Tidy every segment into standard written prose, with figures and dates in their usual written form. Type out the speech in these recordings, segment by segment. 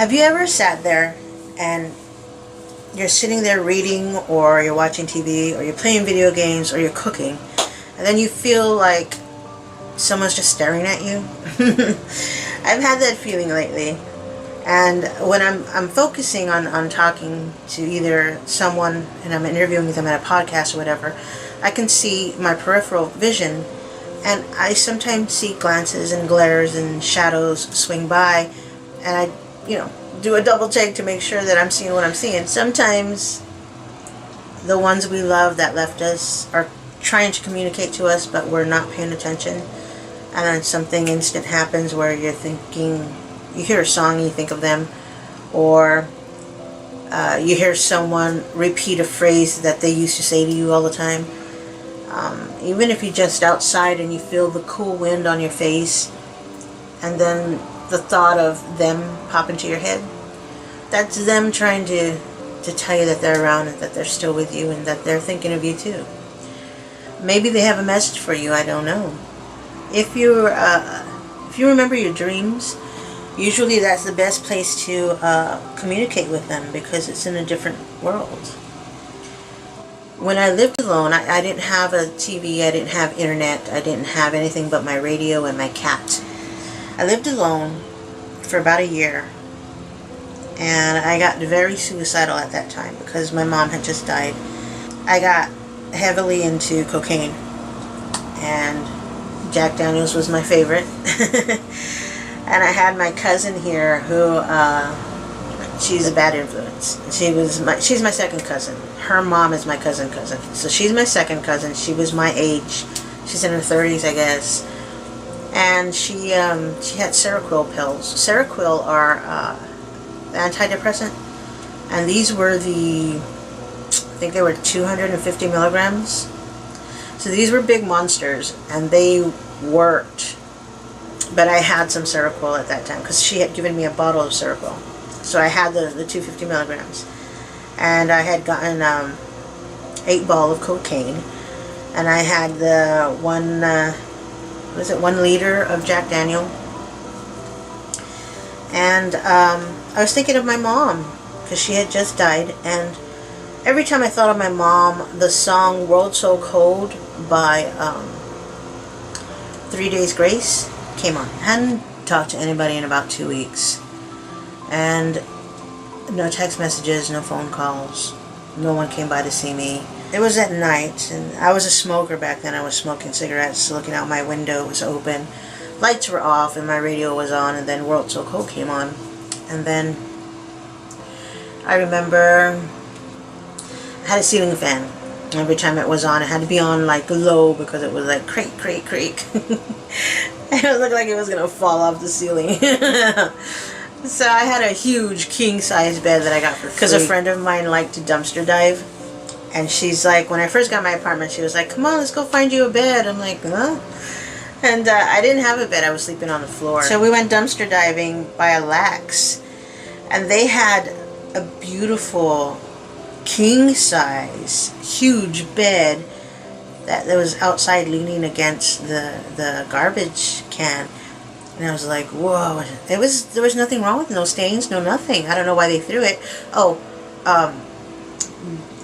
Have you ever sat there and you're sitting there reading, or you're watching TV, or you're playing video games, or you're cooking, and then you feel like someone's just staring at you? I've had that feeling lately. And when I'm focusing on talking to either someone and I'm interviewing them at a podcast or whatever, I can see my peripheral vision, and I sometimes see glances and glares and shadows swing by, and I, do a double take to make sure that I'm seeing what I'm seeing. Sometimes the ones we love that left us are trying to communicate to us, but we're not paying attention, and then something instant happens where you're thinking, you hear a song and you think of them, or you hear someone repeat a phrase that they used to say to you all the time. Even if you're just outside and you feel the cool wind on your face, and then the thought of them pop into your head, that's them trying to tell you that they're around and that they're still with you and that they're thinking of you too. Maybe they have a message for you, I don't know. If you remember your dreams, usually that's the best place to communicate with them, because it's in a different world. When I lived alone, I didn't have a TV, I didn't have internet, I didn't have anything but my radio and my cat. I lived alone for about a year, and I got very suicidal at that time because my mom had just died. I got heavily into cocaine, and Jack Daniels was my favorite. And I had my cousin here who, she's a bad influence. She's my second cousin. Her mom is my cousin. So she's my second cousin. She was my age. She's in her 30s, I guess. And she had Seroquel pills. Seroquel are antidepressant. And these were I think they were 250 milligrams. So these were big monsters, and they worked. But I had some Seroquel at that time because she had given me a bottle of Seroquel. So I had the 250 milligrams. And I had gotten 8 ball of cocaine. And I had the 1 liter of Jack Daniel. And I was thinking of my mom because she had just died. And every time I thought of my mom, the song World So Cold by 3 Days Grace came on. I hadn't talked to anybody in about 2 weeks, and no text messages, no phone calls, no one came by to see me. It was at night, and I was a smoker back then. I was smoking cigarettes, looking out my window, it was open, lights were off, and my radio was on, and then World So Cold came on. And then I remember I had a ceiling fan. Every time it was on, it had to be on like low because it was like creak, creak, creak. It looked like it was going to fall off the ceiling. So I had a huge king-size bed that I got for free because a friend of mine liked to dumpster dive. And she's like, when I first got my apartment, she was like, come on, let's go find you a bed. I'm like, huh? And I didn't have a bed. I was sleeping on the floor. So we went dumpster diving by a lax. And they had a beautiful king-size, huge bed that was outside leaning against the garbage can. And I was like, whoa. There was nothing wrong with it. No stains, no nothing. I don't know why they threw it. Oh,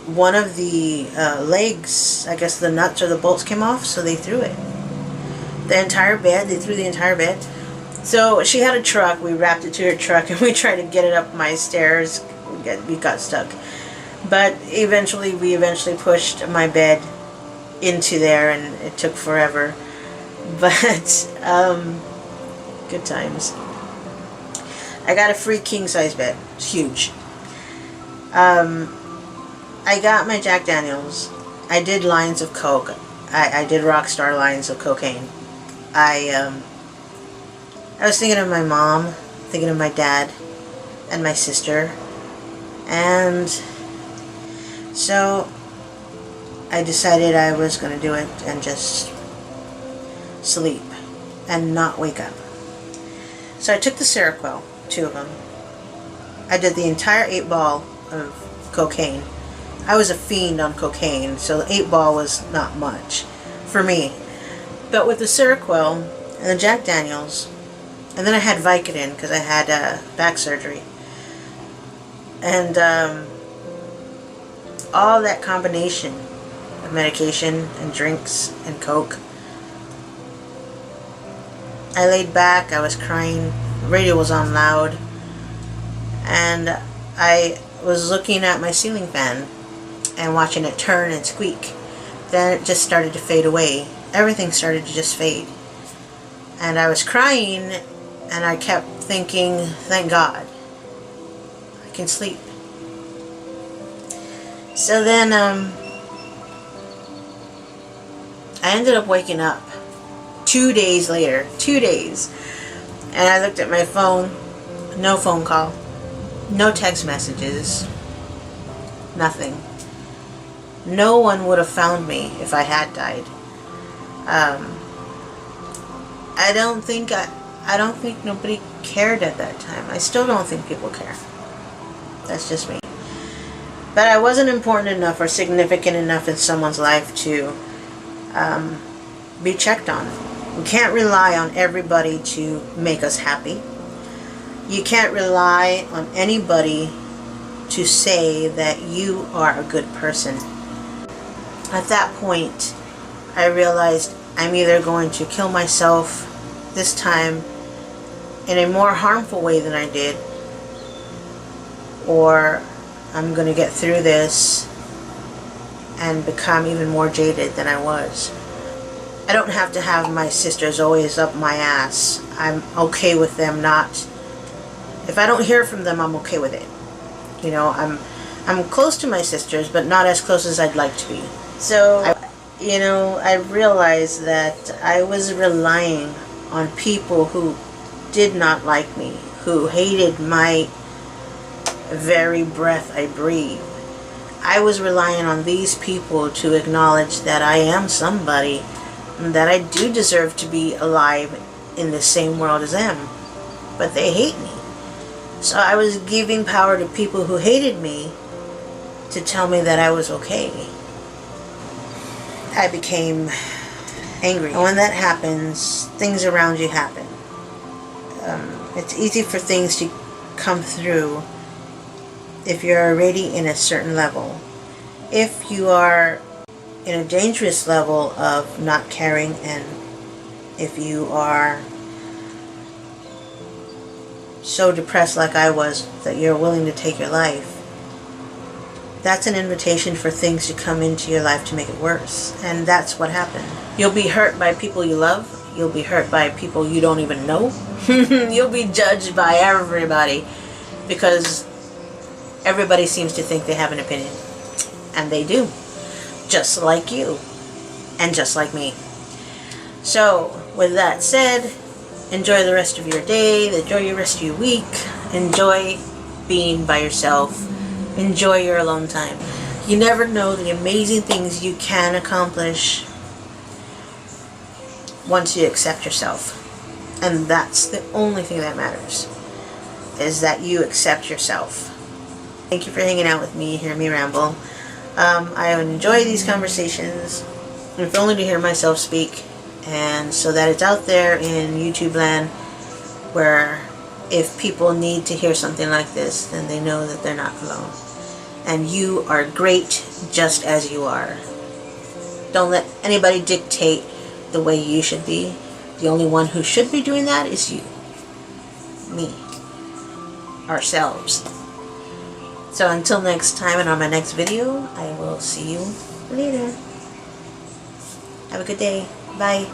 one of the legs, I guess the nuts or the bolts came off, so they threw it. The entire bed, they threw the entire bed. So she had a truck. We wrapped it to her truck, and we tried to get it up my stairs. We got stuck. But we eventually pushed my bed into there, and it took forever. But good times. I got a free king-size bed. It's huge. I got my Jack Daniels. I did lines of coke. I did Rockstar lines of cocaine. I was thinking of my mom, thinking of my dad, and my sister. And so I decided I was going to do it and just sleep and not wake up. So I took the Seroquel, 2 of them. I did the entire 8 ball of cocaine. I was a fiend on cocaine, so the 8 ball was not much for me. But with the Seroquel and the Jack Daniels, and then I had Vicodin because I had back surgery. And all that combination of medication and drinks and coke. I laid back, I was crying, the radio was on loud, and I was looking at my ceiling fan and watching it turn and squeak. Then it just started to fade away. Everything started to just fade. And I was crying, and I kept thinking, thank God, I can sleep. So then I ended up waking up 2 days later, 2 days, and I looked at my phone, no phone call, no text messages, nothing. No one would have found me if I had died. I don't think nobody cared at that time. I still don't think people care. That's just me. But I wasn't important enough or significant enough in someone's life to be checked on. We can't rely on everybody to make us happy. You can't rely on anybody to say that you are a good person. At that point, I realized I'm either going to kill myself, this time in a more harmful way than I did, or I'm going to get through this and become even more jaded than I was. I don't have to have my sisters always up my ass. I'm okay with them not. If I don't hear from them, I'm okay with it. You know, I'm close to my sisters, but not as close as I'd like to be. So, I realized that I was relying on people who did not like me, who hated my very breath I breathe. I was relying on these people to acknowledge that I am somebody, and that I do deserve to be alive in the same world as them. But they hate me. So I was giving power to people who hated me to tell me that I was okay. I became angry. And when that happens, things around you happen. It's easy for things to come through if you're already in a certain level. If you are in a dangerous level of not caring, and if you are so depressed like I was that you're willing to take your life, that's an invitation for things to come into your life to make it worse. And that's what happened. You'll be hurt by people you love. You'll be hurt by people you don't even know. You'll be judged by everybody, because everybody seems to think they have an opinion. And they do. Just like you. And just like me. So, with that said, enjoy the rest of your day. Enjoy the rest of your week. Enjoy being by yourself. Enjoy your alone time. You never know the amazing things you can accomplish once you accept yourself. And that's the only thing that matters, is that you accept yourself. Thank you for hanging out with me, hear me ramble. I enjoy these conversations, if only to hear myself speak, and so that it's out there in YouTube land, where if people need to hear something like this, then they know that they're not alone. And you are great just as you are. Don't let anybody dictate the way you should be. The only one who should be doing that is you. Me. Ourselves. So until next time, and on my next video, I will see you later. Have a good day. Bye.